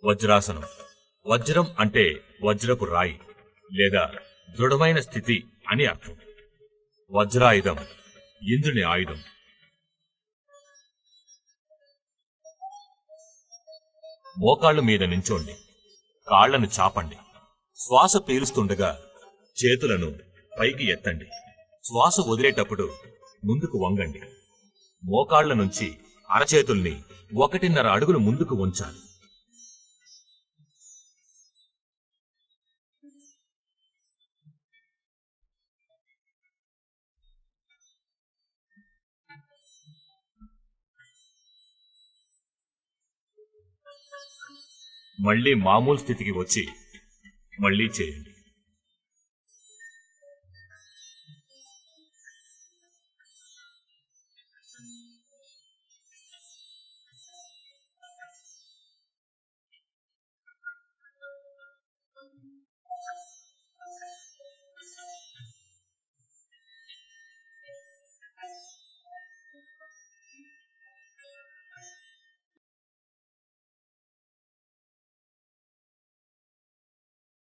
వజ్రాసనం. వజ్రం అంటే వజ్రపు రాయి లేదా దృఢమైన స్థితి అని అర్థం. వజ్రాయుధం ఇంద్రుని ఆయుధం. మోకాళ్ల మీద నించోండి. కాళ్లను చాపండి. శ్వాస పీలుస్తుండగా చేతులను పైకి ఎత్తండి. శ్వాస వదిలేటప్పుడు ముందుకు వంగండి. మోకాళ్ల నుంచి అరచేతుల్ని 1.5 అడుగులు ముందుకు ఉంచాలి. మళ్లీ మామూలు స్థితికి వచ్చి మళ్లీ చేయండి.